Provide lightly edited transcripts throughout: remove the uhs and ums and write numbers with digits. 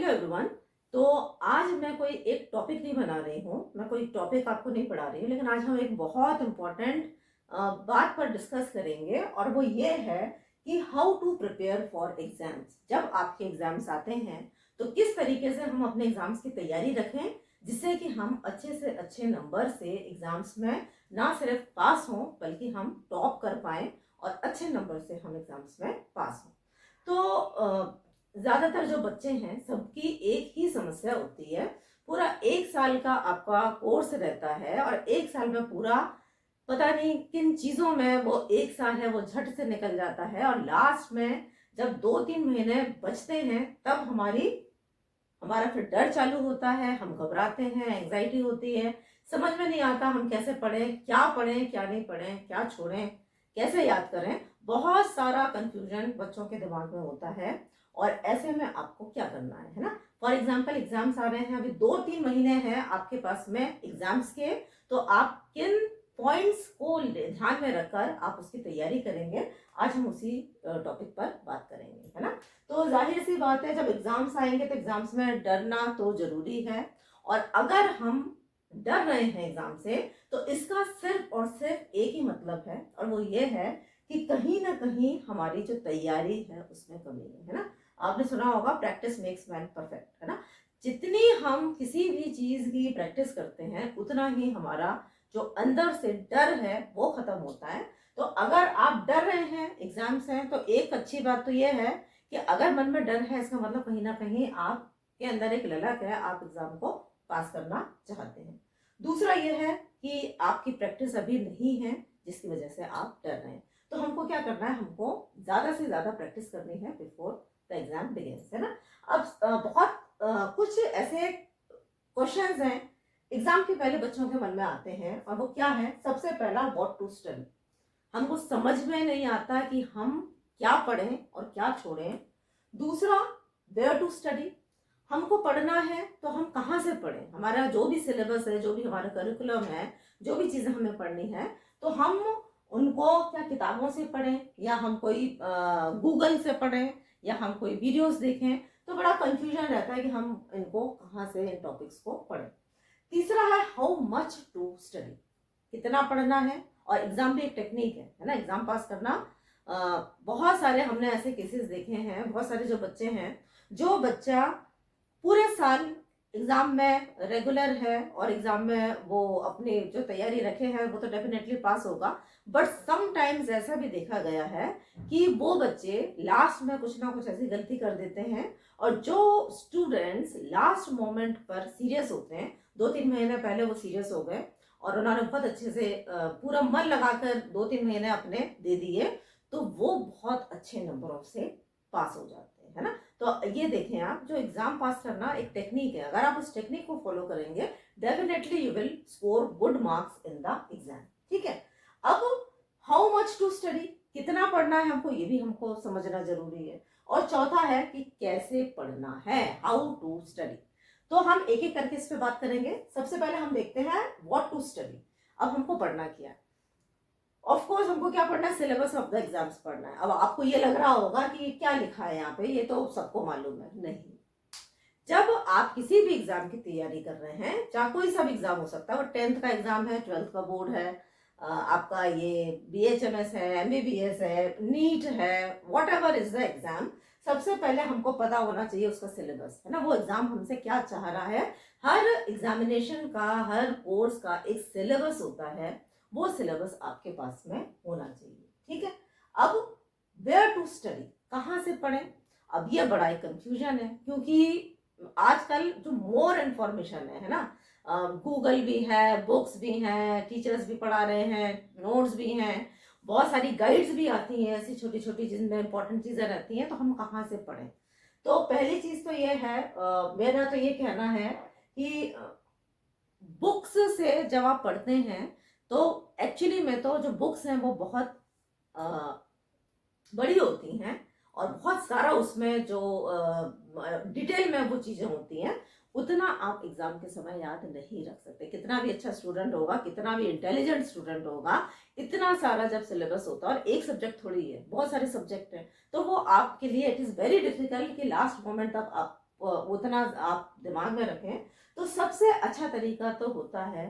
Everyone. तो आज मैं कोई एक टॉपिक नहीं बना रही हूँ, मैं कोई टॉपिक आपको नहीं पढ़ा रही हूँ, लेकिन आज हम एक बहुत इम्पोर्टेंट बात पर डिस्कस करेंगे और वो ये है कि how to prepare for exams. जब आपके एग्जाम्स आते हैं तो किस तरीके से हम अपने एग्जाम्स की तैयारी रखें जिससे कि हम अच्छे से अच्छे नंबर से एग्जाम्स में ना सिर्फ पास हों बल्कि हम टॉप कर पाएं और अच्छे नंबर से हम एग्जाम्स में पास हों। तो ज्यादातर जो बच्चे हैं सबकी एक ही समस्या होती है। पूरा एक साल का आपका कोर्स रहता है और एक साल में पूरा पता नहीं किन चीजों में वो एक साल है वो झट से निकल जाता है और लास्ट में जब 2-3 महीने बचते हैं तब हमारा फिर डर चालू होता है, हम घबराते हैं, एंग्जाइटी होती है, समझ में नहीं आता हम कैसे पढ़ें क्या नहीं पढ़ें, क्या छोड़ें, कैसे याद करें। बहुत सारा कंफ्यूजन बच्चों के दिमाग में होता है और ऐसे में आपको क्या करना है ना। फॉर एग्जाम्पल एग्जाम्स आ रहे हैं, अभी 2-3 महीने हैं आपके पास में एग्जाम्स के, तो आप किन पॉइंट्स को ध्यान में रखकर आप उसकी तैयारी करेंगे, आज हम उसी टॉपिक पर बात करेंगे, है ना। तो जाहिर सी बात है, जब एग्जाम्स आएंगे तो एग्जाम्स में डरना तो जरूरी है और अगर हम डर रहे हैं एग्जाम से तो इसका सिर्फ और सिर्फ एक ही मतलब है और वो ये है कि कहीं ना कहीं हमारी जो तैयारी है उसमें कमी है ना। आपने सुना होगा प्रैक्टिस मेक्स मैन परफेक्ट, है ना। जितनी हम किसी भी चीज की प्रैक्टिस करते हैं उतना ही हमारा जो अंदर से डर है वो खत्म होता है। तो अगर आप डर रहे हैं एग्जाम्स हैं तो एक अच्छी बात तो ये है कि अगर मन में डर है इसका मतलब कहीं ना कहीं आपके अंदर एक ललक है, आप एग्जाम को पास करना चाहते हैं। दूसरा ये है कि आपकी प्रैक्टिस अभी नहीं है जिसकी वजह से आप डर रहे हैं। तो हमको क्या करना है, हमको ज्यादा से ज्यादा प्रैक्टिस करनी है बिफोर द एग्जाम बिगिंस, है ना। अब कुछ ऐसे क्वेश्चंस हैं एग्जाम के पहले बच्चों के मन में आते हैं और वो क्या है। सबसे पहला, व्हाट टू स्टडी। हमको समझ में नहीं आता कि हम क्या पढ़ें और क्या छोड़ें। दूसरा, वेयर टू स्टडी। हमको पढ़ना है तो हम कहाँ से पढ़ें, हमारा जो भी सिलेबस है, जो भी हमारा करिकुलम है, जो भी चीजें हमें पढ़नी है तो हम उनको क्या किताबों से पढ़ें या हम कोई गूगल से पढ़ें या हम कोई वीडियोस देखें। तो बड़ा कंफ्यूजन रहता है कि हम इनको कहाँ से इन टॉपिक्स को पढ़ें। तीसरा है हाउ मच टू स्टडी, कितना पढ़ना है। और एग्जाम भी एक टेक्निक है ना, एग्जाम पास करना। बहुत सारे हमने ऐसे केसेस देखे हैं, बहुत सारे जो बच्चे हैं, जो बच्चा पूरे साल एग्जाम में रेगुलर है और एग्जाम में वो अपनी जो तैयारी रखे हैं वो तो डेफिनेटली पास होगा, बट समटाइम्स ऐसा भी देखा गया है कि वो बच्चे लास्ट में कुछ ना कुछ ऐसी गलती कर देते हैं और जो स्टूडेंट्स लास्ट मोमेंट पर सीरियस होते हैं, 2-3 महीने पहले वो सीरियस हो गए और उन्होंने बहुत अच्छे से पूरा मन लगाकर 2-3 महीने अपने दे दिए, तो वो बहुत अच्छे नंबरों से पास हो जाते हैं, है ना। तो ये देखें आप, जो एग्जाम पास करना एक टेक्निक है, अगर आप उस टेक्निक को फॉलो करेंगे definitely you will score good marks in the exam, ठीक है। अब हाउ मच टू स्टडी, कितना पढ़ना है हमको, ये भी हमको समझना जरूरी है। और चौथा है कि कैसे पढ़ना है, हाउ टू स्टडी। तो हम एक एक करके इस पे बात करेंगे। सबसे पहले हम देखते हैं व्हाट टू स्टडी। अब हमको पढ़ना क्या है, ऑफ कोर्स हमको क्या पढ़ना है, सिलेबस ऑफ द एग्जाम्स पढ़ना है। अब आपको ये लग रहा होगा कि ये क्या लिखा है यहाँ पे, ये तो सबको मालूम है। नहीं, जब आप किसी भी एग्जाम की तैयारी कर रहे हैं, चाहे कोई सा भी एग्जाम हो सकता है, वो 10th का एग्जाम है, 12th का बोर्ड है, आपका ये BHMS है, MBBS है, नीट है, what ever is the exam, सबसे पहले हमको पता होना चाहिए उसका सिलेबस, है ना। वो एग्जाम हमसे क्या चाह रहा है। हर एग्जामिनेशन का, हर कोर्स का एक सिलेबस होता है, वो सिलेबस आपके पास में होना चाहिए, ठीक है। अब वेयर टू स्टडी, कहाँ से पढ़ें। अब ये बड़ा एक कंफ्यूजन है क्योंकि आजकल जो मोर इन्फॉर्मेशन है ना, गूगल भी है, बुक्स भी हैं, टीचर्स भी पढ़ा रहे हैं, नोट्स भी हैं, बहुत सारी गाइड्स भी आती हैं ऐसी छोटी छोटी जिनमें इंपॉर्टेंट चीजें रहती हैं, तो हम कहाँ से पढ़ें। तो पहली चीज तो ये है, मेरा तो ये कहना है कि बुक्स से जब आप पढ़ते हैं तो एक्चुअली में तो जो बुक्स हैं वो बहुत बड़ी होती हैं और बहुत सारा उसमें जो डिटेल में वो चीजें होती हैं, उतना आप एग्जाम के समय याद नहीं रख सकते। कितना भी अच्छा स्टूडेंट होगा, कितना भी इंटेलिजेंट स्टूडेंट होगा, इतना सारा जब सिलेबस होता है, और एक सब्जेक्ट थोड़ी है, बहुत सारे सब्जेक्ट हैं, तो वो आपके लिए इट इज वेरी डिफिकल्ट कि लास्ट मोमेंट तक आप उतना आप दिमाग में रखें, तो सबसे अच्छा तरीका तो होता है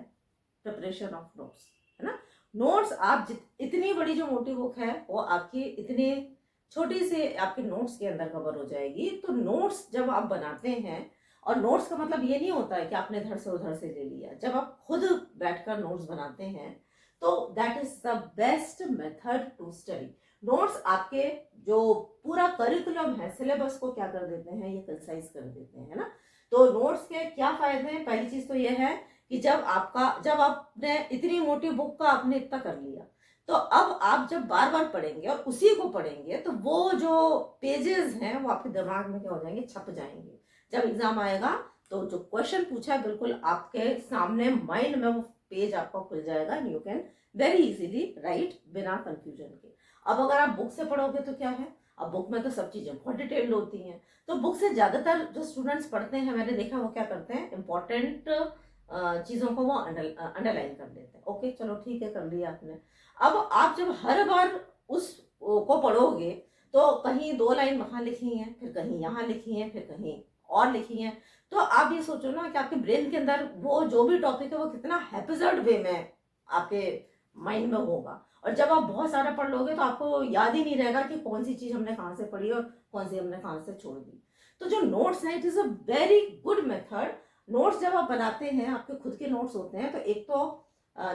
प्रिपरेशन ऑफ नोट्स, है ना। नोट्स आप इतनी बड़ी जो मोटी बुक है वो आपकी इतनी छोटी से आपके नोट्स के अंदर कवर हो जाएगी। तो नोट्स जब आप बनाते हैं, और नोट्स का मतलब ये नहीं होता है कि आपने इधर से उधर से ले लिया, जब आप खुद बैठकर नोट्स बनाते हैं तो that is the best method to study. Notes आपके जो पूरा करिकुलम है, सिलेबस को क्या कर देते हैं, ये कंसाइज कर देते हैं, है ना। तो नोट्स के क्या फायदे हैं? पहली चीज तो ये है कि जब आपने इतनी मोटी बुक का आपने इतना कर लिया, तो अब आप जब बार बार पढ़ेंगे और उसी को पढ़ेंगे तो वो जो पेजेस हैं वो आपके दिमाग में क्या हो जाएंगे, छप जाएंगे। जब एग्जाम आएगा तो जो क्वेश्चन पूछा है बिल्कुल आपके सामने माइंड में वो पेज आपका खुल जाएगा, and you can very easily right बिना कंफ्यूजन के। अब अगर आप बुक से पढ़ोगे तो क्या है, अब बुक में तो सब चीजें बहुत डिटेल्ड होती हैं, तो बुक से ज्यादातर जो स्टूडेंट्स पढ़ते हैं, मैंने देखा वो क्या करते हैं, इंपॉर्टेंट चीजों को वो अंडरलाइन कर लेते हैं। ओके चलो ठीक है, कर लिया आपने। अब आप जब हर बार उस को पढ़ोगे तो कहीं 2 लाइन वहां लिखी हैं, फिर कहीं यहाँ लिखी हैं, फिर कहीं और लिखी हैं, तो आप ये सोचो ना कि आपके ब्रेन के अंदर वो जो भी टॉपिक है वो कितना हैप्पीजर्ड वे में आपके माइंड में होगा। और जब आप बहुत सारा पढ़ लोगे तो आपको याद ही नहीं रहेगा कि कौन सी चीज हमने कहाँ से पढ़ी और कौन सी हमने कहाँ से छोड़ दी। तो जो नोट्स है, it is a very good method. Notes जब आप बनाते हैं, आपके खुद के नोट्स होते हैं, तो एक तो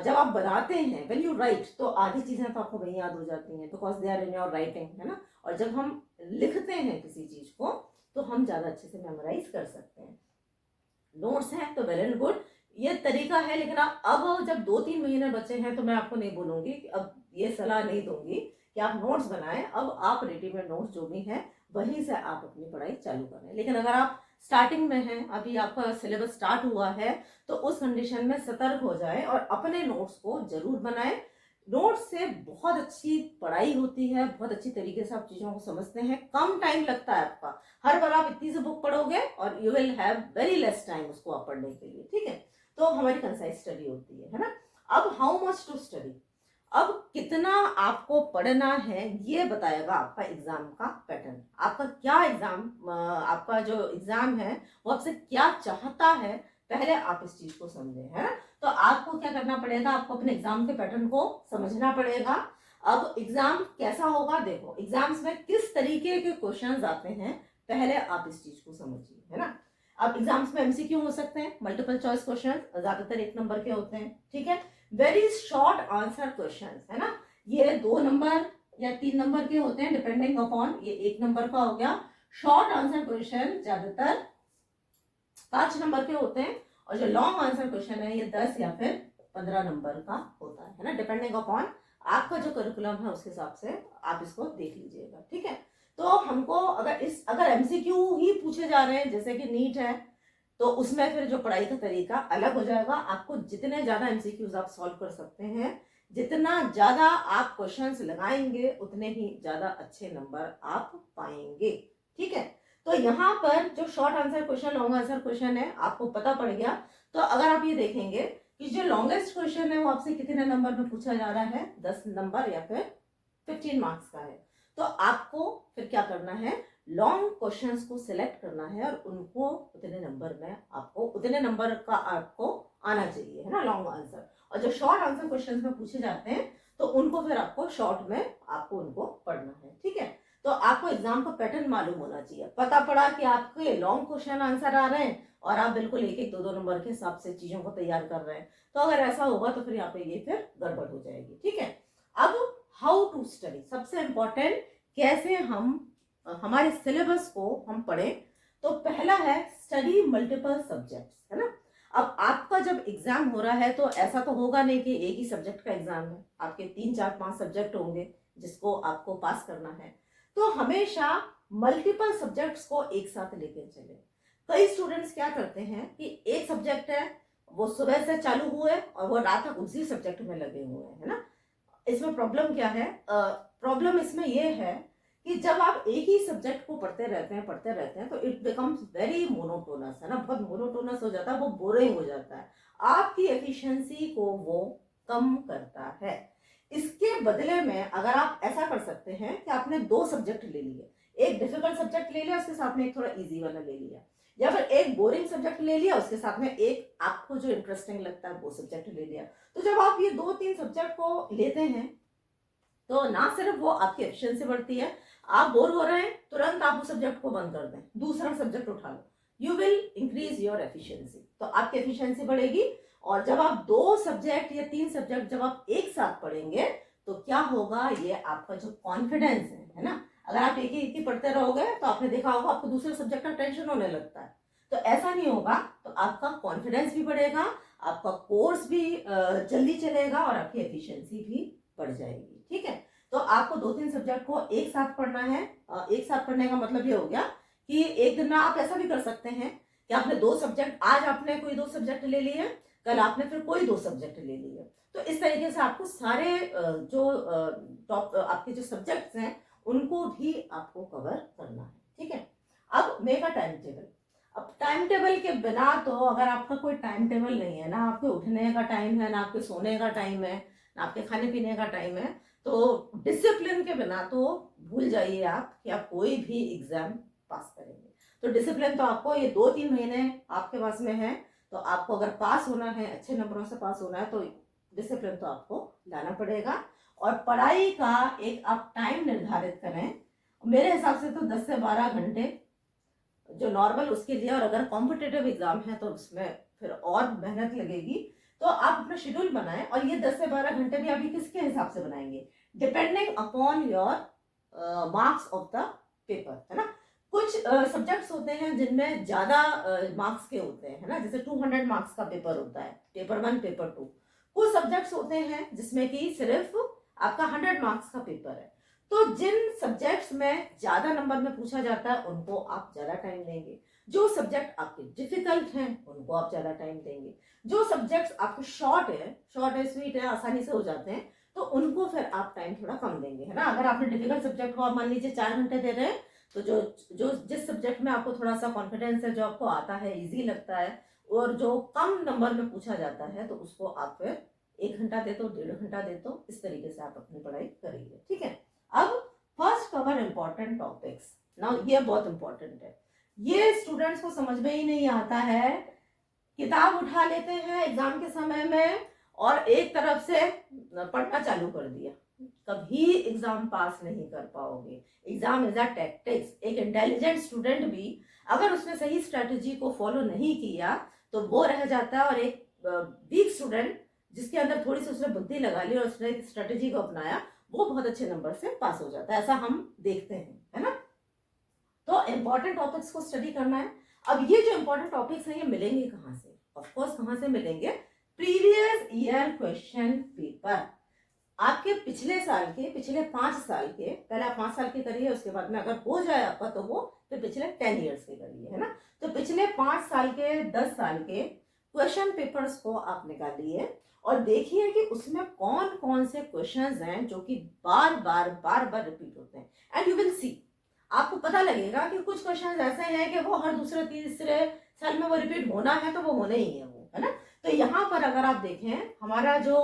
जब आप बनाते हैं व्हेन यू राइट, तो आधी चीजें तो आपको वही याद हो जाती हैं because they are in your writing, है ना। और जब हम लिखते हैं किसी चीज को तो हम ज्यादा अच्छे से मेमोराइज कर सकते हैं। नोट्स हैं तो वेल एंड गुड, ये तरीका है। लेकिन आप अब जब 2-3 महीने बचे हैं तो मैं आपको नहीं बोलूंगी, अब ये सलाह नहीं दूंगी कि आप नोट्स बनाएं। अब आप रेडीमेड नोट्स जो भी हैं वहीं से आप अपनी पढ़ाई चालू करें। लेकिन अगर आप स्टार्टिंग में हैं, अभी आपका सिलेबस स्टार्ट हुआ है, तो उस कंडीशन में सतर्क हो जाए और अपने नोट्स को जरूर बनाएं। नोट्स से बहुत अच्छी पढ़ाई होती है, बहुत अच्छी तरीके से आप चीजों को समझते हैं, कम टाइम लगता है आपका। हर बार आप इतनी सी बुक पढ़ोगे और you will have very less time उसको आप पढ़ने के लिए, ठीक है। तो हमारी कंसाइज स्टडी होती है ना। अब हाउ मच टू स्टडी, अब कितना आपको पढ़ना है ये बताएगा आपका एग्जाम का पैटर्न। आपका क्या एग्जाम, आपका जो एग्जाम है वो आपसे क्या चाहता है, पहले आप इस चीज को समझे, है ना। तो आपको क्या करना पड़ेगा, आपको अपने एग्जाम के पैटर्न को समझना पड़ेगा। अब एग्जाम कैसा होगा, देखो एग्जाम्स में किस तरीके के क्वेश्चंस आते हैं, पहले आप इस चीज को समझिए, है ना। अब एग्जाम्स में एमसीक्यू हो सकते हैं, मल्टीपल चॉइस क्वेश्चन, ज्यादातर 1 नंबर के होते हैं, ठीक है। वेरी शॉर्ट आंसर क्वेश्चन, है ना, ये 2 नंबर या 3 नंबर के होते हैं डिपेंडिंग अपॉन, ये 1 नंबर का हो गया। शॉर्ट आंसर क्वेश्चन ज्यादातर 5 नंबर के होते हैं, और जो लॉन्ग आंसर क्वेश्चन है ये 10 या फिर 15 नंबर का होता है ना, डिपेंडिंग अपॉन आपका जो करिकुलम है उस हिसाब से आप इसको देख लीजिएगा, ठीक है। तो हमको अगर एमसीक्यू ही पूछे जा रहे हैं, जैसे कि नीट है, तो उसमें फिर जो पढ़ाई का तरीका अलग हो जाएगा। आपको जितने ज्यादा एमसीक्यूज आप सॉल्व कर सकते हैं, जितना ज्यादा आप क्वेश्चंस लगाएंगे, उतने ही ज्यादा अच्छे नंबर आप पाएंगे, ठीक है। तो यहाँ पर जो short answer question, long answer question है, आपको पता पड़ गया। तो अगर आप ये देखेंगे कि जो लॉन्गेस्ट क्वेश्चन है वो आपसे कितने नंबर में पूछा जा रहा है, 10 नंबर या फिर 15 मार्क्स का है, तो आपको फिर क्या करना है, लॉन्ग क्वेश्चंस को सिलेक्ट करना है और उनको उतने नंबर का आपको आना चाहिए, है ना, लॉन्ग आंसर। और जो शॉर्ट आंसर क्वेश्चंस में पूछे जाते हैं तो उनको फिर आपको शॉर्ट में आपको उनको पढ़ना है, ठीक है। तो आपको एग्जाम का पैटर्न मालूम होना चाहिए। पता पड़ा कि आपके लॉन्ग क्वेश्चन आंसर आ रहे हैं और आप बिल्कुल 1-1, 2-2 नंबर के हिसाब से चीजों को तैयार कर रहे हैं, तो अगर ऐसा होगा तो फिर यहाँ पे ये फिर गड़बड़ हो जाएगी, ठीक है। अब हाउ टू स्टडी, सबसे इंपॉर्टेंट, कैसे हम हमारे सिलेबस को हम पढ़ें। तो पहला है स्टडी मल्टीपल सब्जेक्ट्स, है ना। अब आपका जब एग्जाम हो रहा है तो ऐसा तो होगा नहीं कि एक ही सब्जेक्ट का एग्जाम है, आपके 3-4-5 सब्जेक्ट होंगे जिसको आपको पास करना है। तो हमेशा मल्टीपल सब्जेक्ट्स को एक साथ लेके चले। कई स्टूडेंट्स क्या करते हैं कि एक सब्जेक्ट है, वो सुबह से चालू हुए और वो रात तक उसी सब्जेक्ट में लगे हुए हैं, है ना। इसमें प्रॉब्लम क्या है, प्रॉब्लम इसमें यह है कि जब आप एक ही सब्जेक्ट को पढ़ते रहते हैं तो इट बिकम्स वेरी मोनोटोनस, है ना, बहुत मोनोटोनस हो जाता है, वो बोरिंग हो जाता है, आपकी एफिशिएंसी को वो कम करता है। इसके बदले में अगर आप ऐसा कर सकते हैं कि आपने 2 सब्जेक्ट ले लिए, एक डिफिकल्ट सब्जेक्ट ले लिया, उसके साथ में एक थोड़ा इजी वाला ले लिया, या फिर एक बोरिंग सब्जेक्ट ले लिया, उसके साथ में एक आपको जो इंटरेस्टिंग लगता है वो सब्जेक्ट ले लिया। तो जब आप ये 2-3 सब्जेक्ट को लेते हैं तो ना सिर्फ वो आपकी एफिशिएंसी बढ़ती है, आप बोर हो रहे हैं तुरंत आप उस सब्जेक्ट को बंद कर दें, दूसरा सब्जेक्ट उठा लो, you will increase your efficiency. तो आपकी एफिशिएंसी बढ़ेगी। और जब आप 2 सब्जेक्ट या 3 सब्जेक्ट जब आप एक साथ पढ़ेंगे तो क्या होगा, ये आपका जो कॉन्फिडेंस है ना, अगर आप एक ही पढ़ते रहोगे तो आपने देखा होगा आपको दूसरे सब्जेक्ट का टेंशन होने लगता है। तो ऐसा नहीं होगा, तो आपका कॉन्फिडेंस भी बढ़ेगा, आपका कोर्स भी जल्दी चलेगा और आपकी एफिशिएंसी भी बढ़ जाएगी। ठीक है, तो आपको 2-3 सब्जेक्ट को एक साथ पढ़ना है। एक साथ पढ़ने का मतलब ये हो गया कि एक दिन में आप ऐसा भी कर सकते हैं कि आपने 2 सब्जेक्ट, आज आपने कोई 2 सब्जेक्ट ले लिए, कल आपने फिर कोई 2 सब्जेक्ट ले लिए। तो इस तरीके से आपको सारे जो टॉप आपके जो सब्जेक्ट्स हैं उनको भी आपको कवर करना है। ठीक है, अब मेक अ टाइम टेबल। अब टाइम टेबल के बिना तो, अगर आपका कोई टाइम टेबल नहीं है, ना आपके उठने का टाइम है, ना आपके सोने का टाइम है, ना आपके खाने पीने का टाइम है, तो डिसिप्लिन के बिना तो भूल जाइए आप कि आप कोई भी एग्जाम पास करेंगे। तो डिसिप्लिन तो आपको ये 2-3 महीने आपके पास में है, तो आपको अगर पास होना है, अच्छे नंबरों से पास होना है, तो डिसिप्लिन तो आपको लाना पड़ेगा। और पढ़ाई का एक आप टाइम निर्धारित करें। मेरे हिसाब से तो 10 से 12 घंटे जो नॉर्मल उसके लिए, और अगर कॉम्पिटेटिव एग्जाम है तो उसमें फिर और मेहनत लगेगी। तो आप अपना शेड्यूल बनाएं, और ये 10 से 12 घंटे भी अभी किसके हिसाब से बनाएंगे, depending upon your marks of the paper, है ना। कुछ सब्जेक्ट्स होते हैं जिनमें ज्यादा मार्क्स के होते हैं, है ना, जैसे 200 मार्क्स का पेपर होता है, पेपर 1 पेपर 2। कुछ सब्जेक्ट्स होते हैं जिसमें कि सिर्फ आपका 100 मार्क्स का पेपर है। तो जिन सब्जेक्ट्स में ज्यादा नंबर में पूछा जाता है उनको आप ज्यादा टाइम देंगे, जो सब्जेक्ट आपके डिफिकल्ट हैं उनको आप ज्यादा टाइम देंगे, जो सब्जेक्ट्स आपके शॉर्ट है स्वीट है, आसानी से हो जाते हैं, तो उनको फिर आप टाइम थोड़ा कम देंगे, है ना। अगर आपने डिफिकल्ट सब्जेक्ट को आप मान लीजिए 4 घंटे दे रहे हैं, तो जो जो जिस सब्जेक्ट में आपको थोड़ा सा कॉन्फिडेंस है, जो आपको आता है, इजी लगता है, और जो कम नंबर में पूछा जाता है, तो उसको आप फिर 1 घंटा दे दो, 1.5 घंटा दे दो, इस तरीके से आप अपनी पढ़ाई करिए। ठीक है, अब first cover important topics. Now ये बहुत इंपॉर्टेंट है, ये स्टूडेंट्स को समझ में ही नहीं आता है। किताब उठा लेते हैं एग्जाम के समय में और एक तरफ से पढ़ना चालू कर दिया, कभी एग्जाम पास नहीं कर पाओगे। Exam is a tactics. एक इंटेलिजेंट स्टूडेंट भी अगर उसने सही स्ट्रेटजी को फॉलो नहीं किया तो वो रह जाता है, और एक वीक स्टूडेंट जिसके अंदर थोड़ी सी उसने बुद्धि लगा ली और उसने स्ट्रेटजी को अपनाया, वो बहुत अच्छे नंबर से पास हो जाता है। ऐसा हम देखते हैं, है ना। तो इंपॉर्टेंट टॉपिक्स को स्टडी करना है। अब ये जो इंपॉर्टेंट टॉपिक्स हैं ये मिलेंगे कहाँ से, ऑफ कोर्स कहाँ से मिलेंगे, प्रीवियस ईयर क्वेश्चन पेपर। आपके पिछले साल के, पिछले 5 साल के, पहले आप 5 साल के करिए, उसके बाद में अगर हो जाए आपका तो वो फिर पिछले 10 ईयर्स के करिए, है ना। तो पिछले 5 साल के, 10 साल के क्वेश्चन पेपर्स को आप निकालिए और देखिए कि उसमें कौन कौन से क्वेश्चंस हैं जो कि बार बार रिपीट होते हैं। एंड यू विल सी, आपको पता लगेगा कि कुछ क्वेश्चंस ऐसे हैं कि वो हर दूसरे तीसरे साल में वो रिपीट होना है तो वो होने ही है वो, है ना। तो यहाँ पर अगर आप देखें, हमारा जो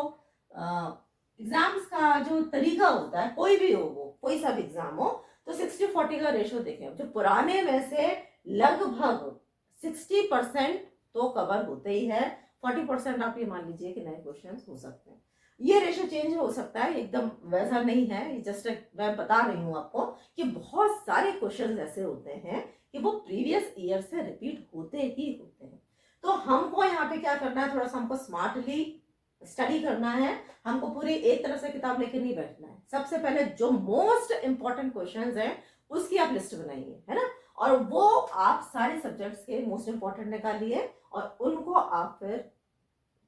एग्जाम्स का जो तरीका होता है, कोई भी हो वो, कोई सा भी एग्जाम हो, तो 60-40 का रेशो देखें। जो पुराने में से लगभग 60% तो कवर होते ही है, 40% आप ये मान लीजिए कि नए क्वेश्चन हो सकते हैं। ये रेशो चेंज हो सकता है, एकदम वैसा नहीं है, ये जस्ट मैं बता रही हूँ आपको कि बहुत सारे क्वेश्चन ऐसे होते हैं कि वो प्रीवियस ईयर से रिपीट होते ही होते हैं। तो हमको यहाँ पे क्या करना है, थोड़ा सा हमको स्मार्टली स्टडी करना है। हमको पूरी एक तरह से किताब लेके नहीं बैठना है। सबसे पहले जो मोस्ट इंपॉर्टेंट क्वेश्चंस हैं उसकी आप लिस्ट बनाइए, है ना, और वो आप सारे सब्जेक्ट्स के मोस्ट इंपॉर्टेंट निकालिए और उनको आप फिर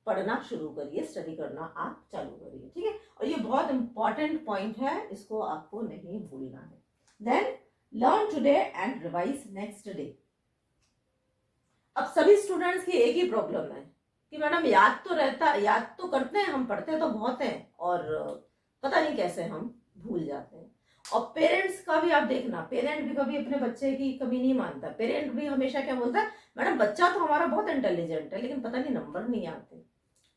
पढ़ना शुरू करिए, स्टडी करना आप चालू करिए। ठीक है, और ये बहुत इंपॉर्टेंट पॉइंट है, इसको आपको नहीं भूलना है। Then learn today and revise next day. अब सभी स्टूडेंट्स की एक ही प्रॉब्लम है कि मैडम याद तो करते हैं हम, पढ़ते तो बहुत हैं और पता नहीं कैसे हम भूल जाते हैं। और पेरेंट्स का भी आप देखना, पेरेंट भी कभी अपने बच्चे की कमी नहीं मानता। पेरेंट भी हमेशा क्या बोलता है, मैडम बच्चा तो हमारा बहुत इंटेलिजेंट है लेकिन पता नहीं नंबर नहीं आते।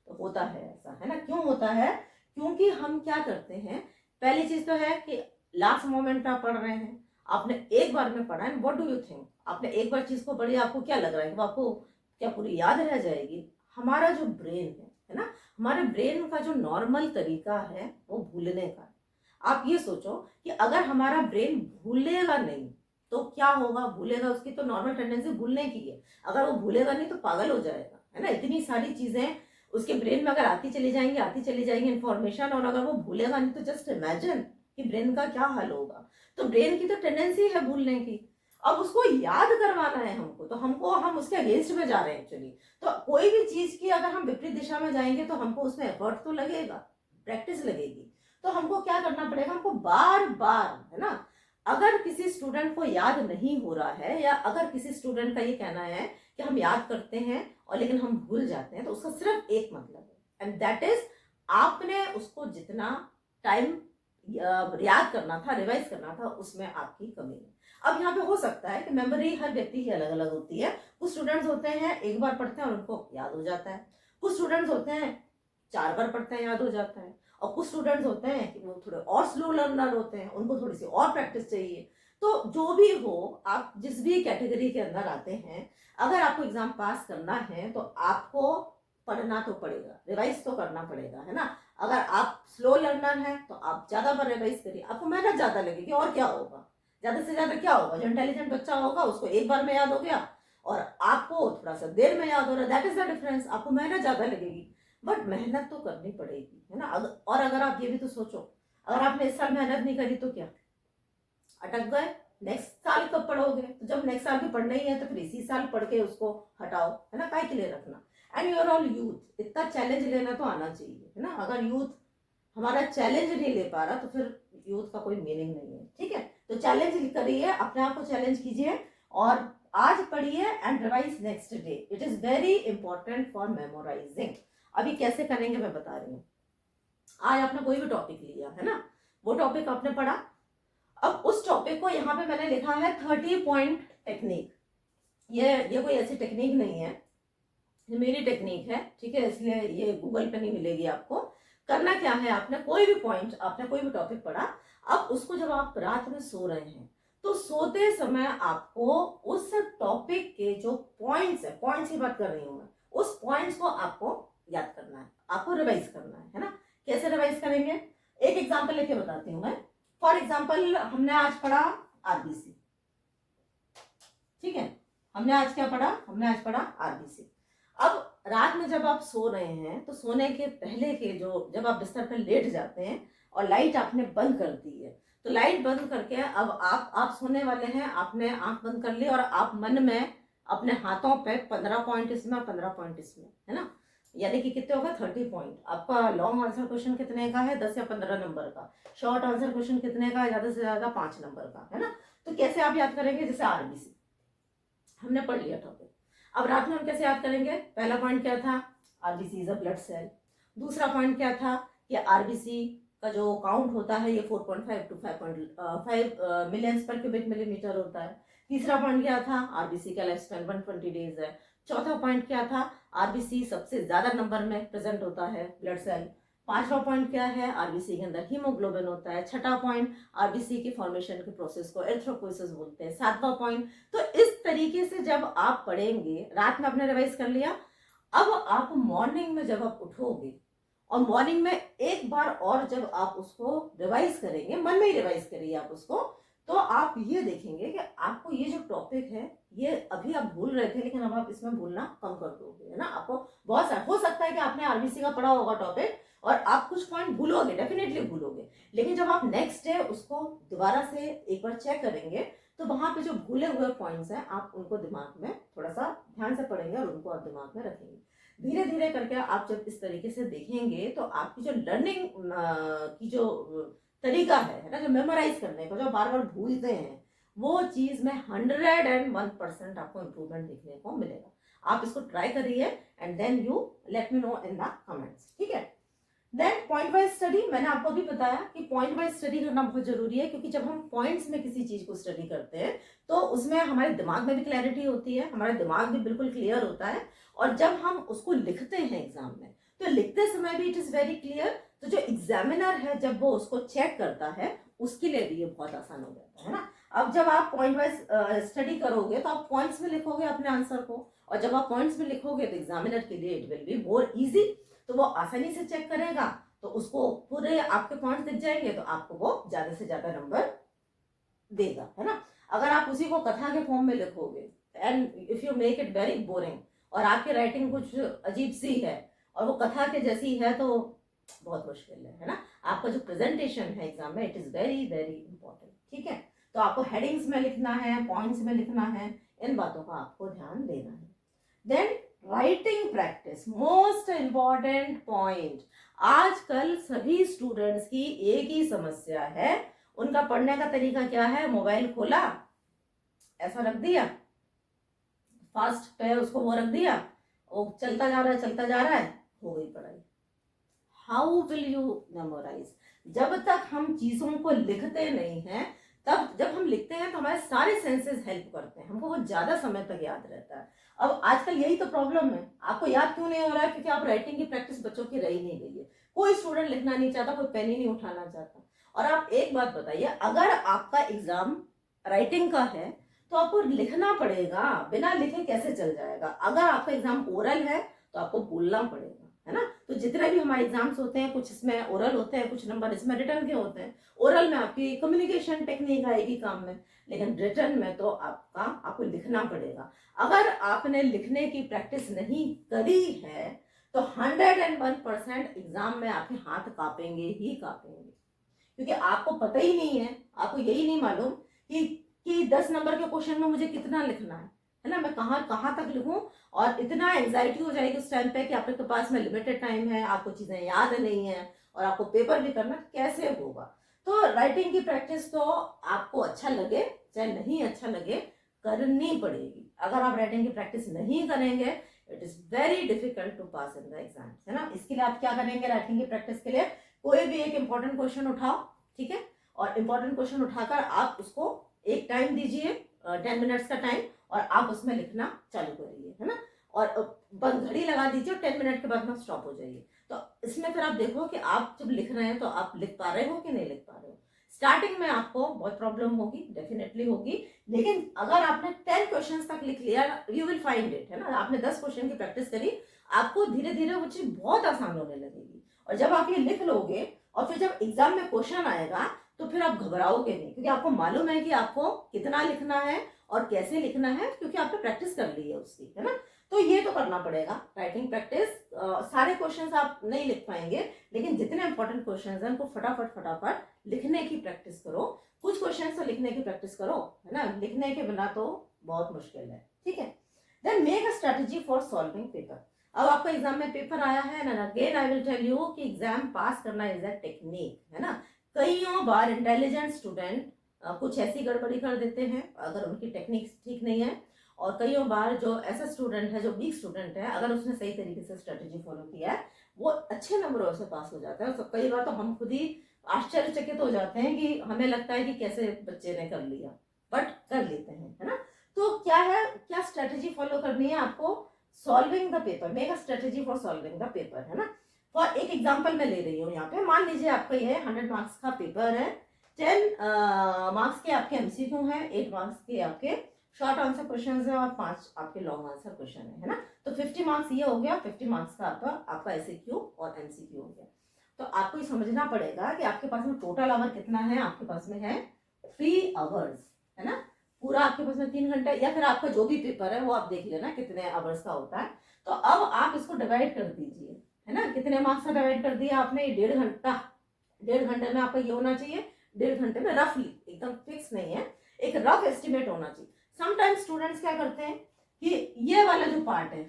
तो होता है ऐसा, है ना। क्यों होता है, क्योंकि हम क्या करते हैं, पहली चीज तो है कि लास्ट मोमेंट पे आप पढ़ रहे हैं, आपने एक बार में पढ़ा है, व्हाट डू यू थिंक, आपने एक बार चीज को पढ़ी, आपको क्या लग रहा है कि वो आपको क्या पूरी याद रह जाएगी? हमारा जो ब्रेन है ना, हमारे ब्रेन का जो नॉर्मल तरीका है वो भूलने का है। आप ये सोचो कि अगर हमारा ब्रेन भूलेगा नहीं तो क्या होगा? भूलेगा, उसकी तो नॉर्मल टेंडेंसी भूलने की है। अगर वो भूलेगा नहीं तो पागल हो जाएगा, है ना। इतनी सारी चीजें उसके ब्रेन में अगर आती चली जाएंगी इंफॉर्मेशन, और अगर वो भूलेगा नहीं तो जस्ट इमेजिन कि ब्रेन का क्या हाल होगा। तो ब्रेन की तो टेंडेंसी है भूलने की। अब उसको याद करवाना है हमको, तो हम उसके अगेंस्ट में जा रहे हैं एक्चुअली। तो कोई भी चीज की अगर हम विपरीत दिशा में जाएंगे तो हमको उसमें एफर्ट तो लगेगा, प्रैक्टिस लगेगी। तो हमको क्या करना पड़ेगा? हमको बार बार, है ना, अगर किसी स्टूडेंट को याद नहीं हो रहा है, या अगर किसी स्टूडेंट का ये कहना है कि हम याद करते हैं और लेकिन हम भूल जाते हैं, तो उसका सिर्फ एक मतलब है, एंड दैट इज आपने उसको जितना टाइम याद करना था, रिवाइज करना था, उसमें आपकी कमी है। अब यहाँ पे हो सकता है कि मेमोरी हर व्यक्ति की अलग अलग होती है। कुछ स्टूडेंट्स होते हैं एक बार पढ़ते हैं और उनको याद हो जाता है, कुछ स्टूडेंट्स होते हैं 4 बार पढ़ते हैं याद हो जाता है, और कुछ स्टूडेंट्स होते हैं कि वो थोड़े और स्लो लर्नर होते हैं, उनको थोड़ी सी और प्रैक्टिस चाहिए। तो जो भी हो, आप जिस भी कैटेगरी के अंदर आते हैं, अगर आपको एग्जाम पास करना है तो आपको पढ़ना तो पड़ेगा, रिवाइज तो करना पड़ेगा, है ना। अगर आप स्लो लर्नर हैं तो आप ज्यादा बार रिवाइज करिए, आपको मेहनत ज्यादा लगेगी, और क्या होगा? ज्यादा से ज्यादा क्या होगा? जो इंटेलिजेंट बच्चा होगा उसको एक बार में याद हो गया, और आपको थोड़ा सा देर में याद हो रहा है, दैट इज द डिफरेंस। आपको मेहनत ज्यादा लगेगी, बट मेहनत तो करनी पड़ेगी, है ना। और अगर आप ये भी तो सोचो, अगर आपने इस साल मेहनत नहीं करी तो क्या, अटक गए? नेक्स्ट साल कब पढ़ोगे? तो जब नेक्स्ट साल भी पढ़ना ही है तो फिर इसी साल पढ़ के उसको हटाओ, है ना, काय के लिए रखना। एंड यूर ऑल यूथ, इतना चैलेंज लेना तो आना चाहिए, है ना। अगर यूथ हमारा चैलेंज नहीं ले पा रहा तो फिर यूथ का कोई मीनिंग नहीं है, ठीक है। तो चैलेंज करिए, अपने आप को चैलेंज कीजिए, और आज पढ़िए and revise next day. It is very important for memorising. अभी कैसे करेंगे मैं बता रही हूँ। आज आपने कोई भी टॉपिक लिया, है ना, वो टॉपिक आपने पढ़ा। अब उस टॉपिक को यहाँ पे मैंने लिखा है 30 पॉइंट टेक्निक। ये कोई ऐसी टेक्निक नहीं है, ये मेरी टेक्निक है, ठीक है, इसलिए ये गूगल पे नहीं मिलेगी आपको। करना क्या है, आपने कोई भी पॉइंट, आपने कोई भी टॉपिक पढ़ा, अब उसको जब आप रात में सो रहे हैं तो सोते समय आपको उस टॉपिक के जो पॉइंट्स है, पॉइंट्स की बात कर रही हूँ मैं, उस पॉइंट्स को आपको याद करना है, आपको रिवाइज करना है ना। कैसे रिवाइज करेंगे? एक एग्जाम्पल लेके बताती हूँ मैं। फॉर एग्जाम्पल, हमने आज पढ़ा आरबीसी, ठीक है, हमने आज क्या पढ़ा? हमने आज पढ़ा आरबीसी। अब रात में जब आप सो रहे हैं तो सोने के पहले के जो, जब आप बिस्तर पर लेट जाते हैं और लाइट आपने बंद कर दी है, तो लाइट बंद करके अब आप सोने वाले हैं, आपने आंख बंद कर ली और आप मन में अपने हाथों पे 15 पॉइंट इसमें और 15 पॉइंट इसमें, है ना, यानी कि कितने होगा? 30 पॉइंट। आपका लॉन्ग आंसर क्वेश्चन कितने का है? 10 या 15 नंबर का। शॉर्ट आंसर क्वेश्चन कितने का है? ज्यादा से ज्यादा 5 नंबर का, है ना। तो कैसे आप याद करेंगे? जैसे आरबीसी हमने पढ़ लिया टॉपिक, अब रात में हम कैसे याद करेंगे? पहला पॉइंट क्या था? RBC is a blood cell. दूसरा पॉइंट क्या था कि आरबीसी का जो काउंट होता है ये 4.5 to 5.5 मिलियंस पर क्यूबिक मिलीमीटर होता है। तीसरा पॉइंट क्या था? आरबीसी का लाइफ स्पैन 120 डेज है। चौथा पॉइंट क्या था? आरबीसी सबसे ज्यादा नंबर में प्रेजेंट होता है, ब्लड सेल। पांचवा पॉइंट क्या है? आरबीसी के अंदर हीमोग्लोबिन होता है। छठा पॉइंट, आरबीसी के फॉर्मेशन के प्रोसेस को एरिथ्रोपोइसिस बोलते हैं। सातवां पॉइंट। तो इस तरीके से जब आप पढ़ेंगे, रात में आपने रिवाइज कर लिया, अब आप मॉर्निंग में जब आप उठोगे और मॉर्निंग में एक बार और जब आप उसको रिवाइज करेंगे, मन में ही रिवाइज करिए आप उसको, तो आप ये देखेंगे कि आपको ये जो टॉपिक है ये अभी आप भूल रहे थे लेकिन अब आप इसमें भूलना कम कर दोगे, है ना। आपको बहुत सारा हो सकता है कि आपने आरबीसी का पढ़ा होगा टॉपिक और आप कुछ पॉइंट भूलोगे, डेफिनेटली भूलोगे, लेकिन जब आप नेक्स्ट डे उसको दोबारा से एक बार चेक करेंगे तो वहां पे जो भूले हुए पॉइंट्स हैं आप उनको दिमाग में थोड़ा सा ध्यान से पढ़ेंगे और उनको आप दिमाग में रखेंगे। धीरे धीरे करके आप जब इस तरीके से देखेंगे तो आपकी जो लर्निंग की जो तरीका है ना, जो मेमोराइज करने का, जो बार बार भूलते हैं, वो चीज में 101% आपको इम्प्रूवमेंट देखने को मिलेगा। आप इसको ट्राई करिए and then you let me know in the comments, ठीक है। देन पॉइंट वाइज स्टडी, मैंने आपको भी बताया कि पॉइंट वाइज स्टडी करना बहुत जरूरी है, क्योंकि जब हम पॉइंट्स में किसी चीज को स्टडी करते हैं तो उसमें हमारे दिमाग में भी क्लैरिटी होती है, हमारा दिमाग भी बिल्कुल क्लियर होता है, और जब हम उसको लिखते हैं एग्जाम में तो लिखते समय भी इट इज वेरी क्लियर। तो जो एग्जामिनर है जब वो उसको चेक करता है उसके लिए भी ये बहुत आसान हो जाता है ना। अब जब आप पॉइंट वाइज स्टडी करोगे तो आप पॉइंट्स में लिखोगे अपने आंसर को, और जब आप पॉइंट्स में लिखोगे तो एग्जामिनर के लिए it will be more easy, तो वो आसानी से चेक करेगा, तो उसको पूरे आपके पॉइंट्स दिख जाएंगे, तो आपको वो ज्यादा से ज्यादा नंबर देगा, है ना। अगर आप उसी को कथा के फॉर्म में लिखोगे and if you make it very boring और आपकी राइटिंग कुछ अजीब सी है और वो कथा के जैसी है, तो बहुत मुश्किल है ना। आपका जो प्रेजेंटेशन है एग्जाम में, it is very very important, ठीक है। तो आपको हेडिंग्स में लिखना है, पॉइंट्स में लिखना है, इन बातों का आपको ध्यान देना है। Then writing practice, most important point. आजकल सभी स्टूडेंट्स की एक ही समस्या है, उनका पढ़ने का तरीका क्या है, मोबाइल खोला, ऐसा रख दिया, फास्ट पे उसको वो रख दिया, वो चलता जा रहा है चलता जा रहा है, हो गई पढ़ाई। How will you memorise? जब तक हम चीजों को लिखते नहीं हैं, तब जब हम लिखते हैं तो हमारे सारे सेंसेस हेल्प करते हैं, हमको वो ज्यादा समय तक याद रहता है। अब आजकल यही तो प्रॉब्लम है, आपको याद क्यों नहीं हो रहा है? क्योंकि आप राइटिंग की प्रैक्टिस बच्चों की रही नहीं गई है, कोई स्टूडेंट लिखना नहीं चाहता, कोई पेन ही नहीं उठाना चाहता। और आप एक बात बताइए, अगर आपका एग्जाम राइटिंग का है तो आपको लिखना पड़ेगा, बिना लिखे कैसे चल जाएगा। अगर आपका एग्जाम ओरल है तो आपको बोलना पड़ेगा, है ना। तो जितने भी हमारे एग्जाम्स होते हैं, कुछ इसमें ओरल होते हैं, कुछ नंबर इसमें रिटर्न के होते हैं। ओरल में आपकी कम्युनिकेशन टेक्निक आएगी काम में, लेकिन रिटर्न में तो आपको लिखना पड़ेगा। अगर आपने लिखने की प्रैक्टिस नहीं करी है तो 101% एग्जाम में आपके हाथ कांपेंगे ही कांपेंगे, क्योंकि आपको पता ही नहीं है, आपको यही नहीं मालूम कि 10 नंबर के क्वेश्चन में मुझे कितना लिखना है ना, मैं कहाँ कहाँ तक लिखूं। और इतना एंजाइटी हो जाएगी उस टाइम पे कि आपके पास में लिमिटेड टाइम है, आपको चीजें याद नहीं है और आपको पेपर भी करना, कैसे होगा। तो राइटिंग की प्रैक्टिस तो आपको अच्छा लगे चाहे नहीं अच्छा लगे, करनी पड़ेगी। अगर आप राइटिंग की प्रैक्टिस नहीं करेंगे, it is very difficult to pass in the exam, है ना। इसके लिए आप क्या करेंगे, राइटिंग की प्रैक्टिस के लिए कोई भी एक इंपॉर्टेंट क्वेश्चन उठाओ, ठीक है, और इंपॉर्टेंट क्वेश्चन उठाकर आप उसको एक टाइम दीजिए, 10 मिनट्स का टाइम, और आप उसमें लिखना चालू करिए, है ना। और बंद घड़ी लगा दीजिए और 10 मिनट के बाद में स्टॉप हो जाइए। तो इसमें फिर आप देखो कि आप जब लिख रहे हैं तो आप लिख पा रहे हो कि नहीं लिख पा रहे हो। स्टार्टिंग में आपको बहुत प्रॉब्लम होगी, डेफिनेटली होगी, लेकिन अगर आपने 10 क्वेश्चन तक लिख लिया, यू विल फाइंड इट, है ना। आपने 10 क्वेश्चन की प्रैक्टिस करी, आपको धीरे धीरे वो चीज बहुत आसान होने लगेगी। और जब आप ये लिख लोगे और फिर जब एग्जाम में क्वेश्चन आएगा तो फिर आप घबराओगे नहीं, क्योंकि आपको मालूम है कि आपको कितना लिखना है और कैसे लिखना है, क्योंकि आपने प्रैक्टिस कर ली है उसकी, है ना। तो ये तो करना पड़ेगा, राइटिंग प्रैक्टिस। सारे क्वेश्चंस आप नहीं लिख पाएंगे, लेकिन जितने इंपॉर्टेंट क्वेश्चंस हैं उनको फटाफट फटाफट लिखने की प्रैक्टिस करो। कुछ क्वेश्चंस तो लिखने की प्रैक्टिस करो, है ना, लिखने के बिना तो बहुत मुश्किल है, ठीक है। Then make a strategy for solving paper. अब आपका एग्जाम में पेपर आया है ना, again I will tell you कि एग्जाम पास करना इज अ टेक्निक, है ना। कईयों बार इंटेलिजेंट स्टूडेंट कुछ ऐसी गड़बड़ी कर देते हैं अगर उनकी टेक्निक ठीक नहीं है, और कईयों बार जो ऐसा स्टूडेंट है जो वीक स्टूडेंट है, अगर उसने सही तरीके से स्ट्रेटेजी फॉलो किया है, वो अच्छे नंबरों से पास हो जाता है। तो कई बार तो हम खुद ही आश्चर्यचकित हो जाते हैं कि हमें लगता है कि कैसे बच्चे ने कर लिया, बट कर लेते हैं, है ना। तो क्या है, क्या स्ट्रेटेजी फॉलो करनी है आपको, solving the paper, make a strategy for solving the paper, है ना। फॉर एक एग्जाम्पल मैं ले रही हूँ यहाँ पे, मान लीजिए आपका ये 100 मार्क्स का पेपर है, 10 मार्क्स के आपके एमसीक्यू हैं, 8 मार्क्स के आपके शॉर्ट आंसर क्वेश्चन है और 5 आपके लॉन्ग आंसर क्वेश्चन है ना। तो 50 मार्क्स ये हो गया, 50 मार्क्स का आपका एसक्यू और एमसीक्यू हो गया। तो आपको ये समझना पड़ेगा कि आपके पास में टोटल आवर कितना है, आपके पास में है 3 आवर्स, है ना। पूरा आपके पास में 3 घंटे, या फिर आपका जो भी पेपर है वो आप देख लेना कितने आवर्स का होता है। तो अब आप इसको डिवाइड कर दीजिए, है ना। कितने मार्क्स का डिवाइड कर दिया आपने, 1.5 घंटा, 1.5 घंटे में आपका ये होना चाहिए, 1.5 घंटे में रफली, एकदम फिक्स नहीं है, एक रफ एस्टिमेट होना चाहिए। समटाइम्स स्टूडेंट्स क्या करते हैं कि ये वाला जो पार्ट है,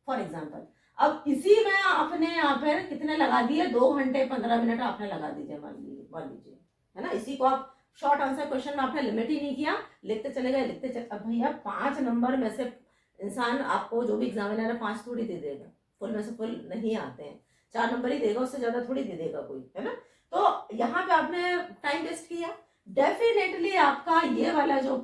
फॉर एग्जांपल, अब इसी में आपने यहाँ पर कितने लगा दिए, 2 घंटे 15 मिनट आपने लगा दीजिए, मान लीजिए, है ना। इसी को आप शॉर्ट आंसर क्वेश्चन में आपने लिमिट ही नहीं किया, लिखते चले गए लिखते चले। अब भैया 5 नंबर में से इंसान आपको, जो भी एग्जामिनर है, 5 थोड़ी दे देगा, फुल में से फुल नहीं आते हैं, 4 नंबर ही देगा, उससे ज्यादा थोड़ी दे देगा कोई, है ना। तो यहाँ पे आपने टाइम वेस्ट किया, डेफिनेटली आपका ये वाला जो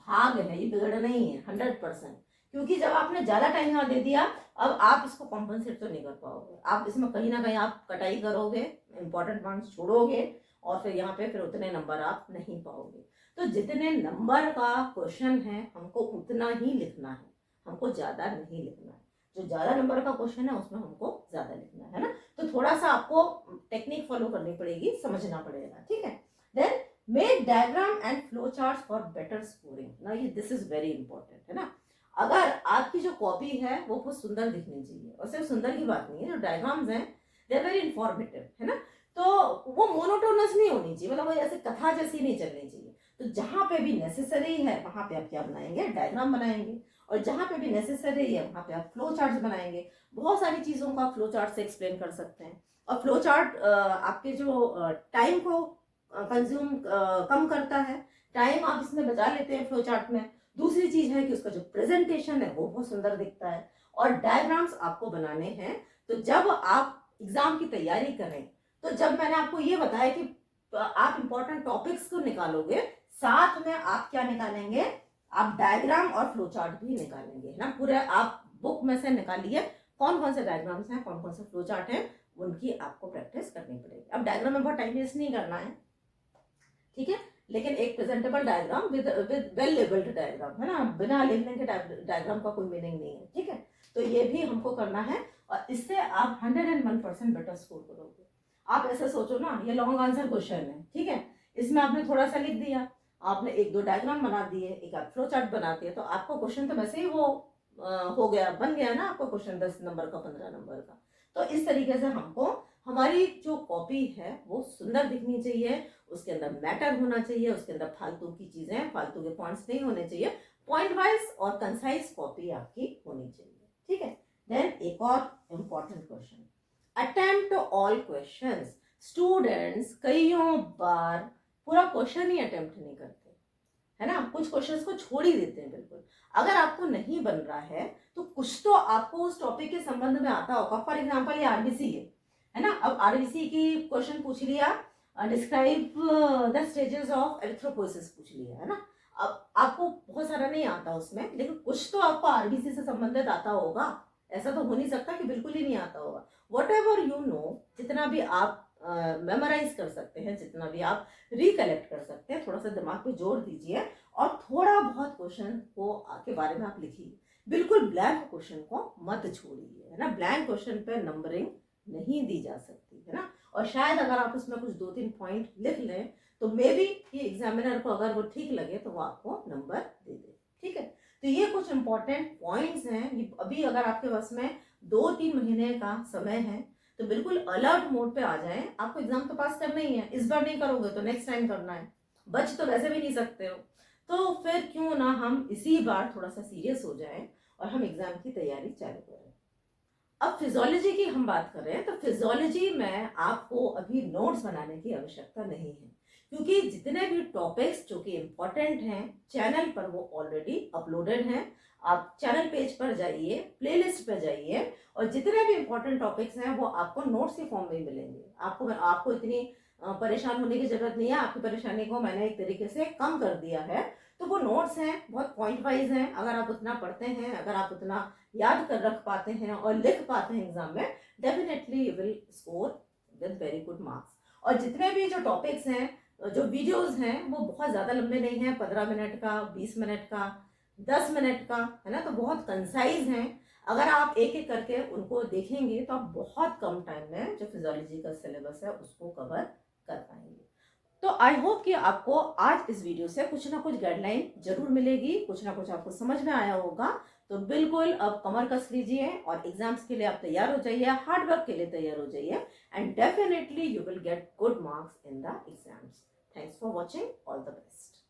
भाग है ये बिगड़ना ही है 100%, क्योंकि जब आपने ज्यादा टाइम यहाँ दे दिया, अब आप इसको कॉम्पनसेट तो नहीं कर पाओगे, आप इसमें कहीं ना कहीं आप कटाई करोगे, इंपॉर्टेंट मार्क्स छोड़ोगे, और फिर यहाँ पे फिर उतने नंबर आप नहीं पाओगे। तो जितने नंबर का क्वेश्चन है हमको उतना ही लिखना है, हमको ज़्यादा नहीं लिखना है। जो ज़्यादा नंबर का क्वेश्चन है उसमें हमको ज़्यादा लिखना है ना। तो थोड़ा सा आपको टेक्निक फॉलो करनी पड़ेगी, समझना पड़ेगा, ठीक है। Then make diagram and flow chart for better scoring ना, ये दिस इज वेरी इंपॉर्टेंट है ना। अगर आपकी जो कॉपी है वो बहुत सुंदर दिखनी चाहिए, और सिर्फ सुंदर की बात नहीं है, जो डायग्राम्स हैं दे आर वेरी इंफॉर्मेटिव है ना। तो वो मोनोटोनस नहीं होनी चाहिए, मतलब वो ऐसे कथा जैसी नहीं चलनी चाहिए। तो जहां पे भी नेसेसरी है वहां पे आप क्या बनाएंगे, डायग्राम बनाएंगे, और जहां पे भी नेसेसरी है वहां पे आप फ्लो चार्ट बनाएंगे। बहुत सारी चीजों को आप फ्लो चार्ट से एक्सप्लेन कर सकते हैं। और फ्लो चार्ट आपके जो टाइम को कंज्यूम कम करता है, टाइम आप इसमें बचा लेते हैं फ्लो चार्ट में। दूसरी चीज है कि उसका जो प्रेजेंटेशन है वो बहुत सुंदर दिखता है। और डायग्राम्स आपको बनाने हैं, तो जब आप एग्जाम की तैयारी करें, तो जब मैंने आपको ये बताया कि आप इंपॉर्टेंट टॉपिक्स को निकालोगे, साथ में आप क्या निकालेंगे, आप डायग्राम और फ्लो चार्ट भी निकालेंगे है ना। पूरे आप बुक में से निकालिए कौन कौन से डायग्राम्स हैं, कौन कौन से फ्लो चार्ट हैं, उनकी आपको प्रैक्टिस करनी पड़ेगी। अब डायग्राम में बहुत टाइम वेस्ट नहीं करना है, ठीक है, लेकिन एक presentable diagram with well labelled diagram है ना, बिना लेबलिंग के डायग्राम का कोई मीनिंग नहीं है, ठीक है। तो ये भी हमको करना है, और इससे आप 101% बेटर स्कोर करोगे। आप ऐसे सोचो ना, ये लॉन्ग आंसर क्वेश्चन है, ठीक है, इसमें आपने थोड़ा सा लिख दिया, आपने एक दो डायग्राम बना दिए, एक आध फ्लो चार्ट बना दिए, तो आपको क्वेश्चन तो वैसे ही वो हो गया, बन गया ना आपको क्वेश्चन 10 नंबर का, 15 नंबर का। तो इस तरीके से हमको हमारी जो कॉपी है वो सुंदर दिखनी चाहिए, उसके अंदर मैटर होना चाहिए, उसके अंदर फालतू की चीजें, फालतू के पॉइंट्स नहीं होने चाहिए, पॉइंट वाइज और कंसाइज कॉपी आपकी होनी चाहिए, ठीक है। देन एक और important question, attempt all questions. Students कईयों बार पूरा क्वेश्चन ही अटेम्प्ट नहीं करते है ना, कुछ क्वेश्चंस को छोड़ ही देते हैं बिल्कुल। अगर आपको नहीं बन रहा है तो कुछ तो आपको उस टॉपिक के संबंध में आता होगा। फॉर एग्जाम्पल ये आरबीसी है ना, अब आरबीसी की क्वेश्चन पूछ लिया, describe the stages of erythropoiesis पूछ लिया है ना। अब आपको बहुत सारा नहीं आता उसमें, लेकिन कुछ तो आपको आरबीसी से संबंधित आता होगा, ऐसा तो हो नहीं सकता कि बिल्कुल ही नहीं आता होगा। वट एवर यू नो, जितना भी आप मेमोराइज कर सकते हैं, जितना भी आप रिकलेक्ट कर सकते हैं, थोड़ा सा दिमाग पे जोर दीजिए, और थोड़ा बहुत क्वेश्चन को के बारे में आप लिखिए। बिल्कुल ब्लैंक क्वेश्चन को मत छोड़िए है ना, ब्लैंक क्वेश्चन पे नंबरिंग नहीं दी जा सकती है ना। और शायद अगर आप उसमें कुछ 2-3 पॉइंट लिख लें तो मे बी ये एग्जामिनर को अगर वो ठीक लगे तो वो आपको नंबर दे दे, ठीक है। तो ये कुछ इंपॉर्टेंट पॉइंट्स हैं। ये अभी अगर आपके पास में 2-3 महीने का समय है तो बिल्कुल अलर्ट मोड पे आ जाएं। आपको एग्जाम तो पास करना ही है, इस बार नहीं करोगे तो नेक्स्ट टाइम करना है, बच तो वैसे भी नहीं सकते हो। तो फिर क्यों ना हम इसी बार थोड़ा सा सीरियस हो जाएं और हम एग्जाम की तैयारी चालू करें। अब फिजियोलॉजी की हम बात कर रहे हैं, तो फिजियोलॉजी में आपको अभी नोट्स बनाने की आवश्यकता नहीं है, क्योंकि जितने भी टॉपिक्स जो कि इम्पोर्टेंट हैं चैनल पर वो ऑलरेडी अपलोडेड हैं। आप चैनल पेज पर जाइए, प्लेलिस्ट पर जाइए, और जितने भी इम्पोर्टेंट टॉपिक्स हैं वो आपको नोट्स के फॉर्म में ही मिलेंगे। आपको इतनी परेशान होने की जरूरत नहीं है, आपकी परेशानी को मैंने एक तरीके से कम कर दिया है। तो वो नोट्स हैं, बहुत पॉइंट वाइज हैं, अगर आप उतना पढ़ते हैं, अगर आप उतना याद कर रख पाते हैं और लिख पाते हैं एग्जाम में, definitely you will score with very good marks. और जितने भी जो टॉपिक्स हैं, जो वीडियोस हैं, वो बहुत ज़्यादा लंबे नहीं हैं, 15 मिनट का, 20 मिनट का, 10 मिनट का है ना, तो बहुत कंसाइज हैं। अगर आप एक एक करके उनको देखेंगे तो आप बहुत कम टाइम में जो फिजियोलॉजी का सिलेबस है उसको कवर कर पाएंगे। तो आई होप कि आपको आज इस वीडियो से कुछ ना कुछ गाइडलाइन जरूर मिलेगी, कुछ ना कुछ आपको समझ में आया होगा। तो बिल्कुल अब कमर कस लीजिए और एग्जाम्स के लिए आप तैयार हो जाइए, हार्ड वर्क के लिए तैयार हो जाइए, and definitely you will get good marks in the exams. Thanks for watching, all the best.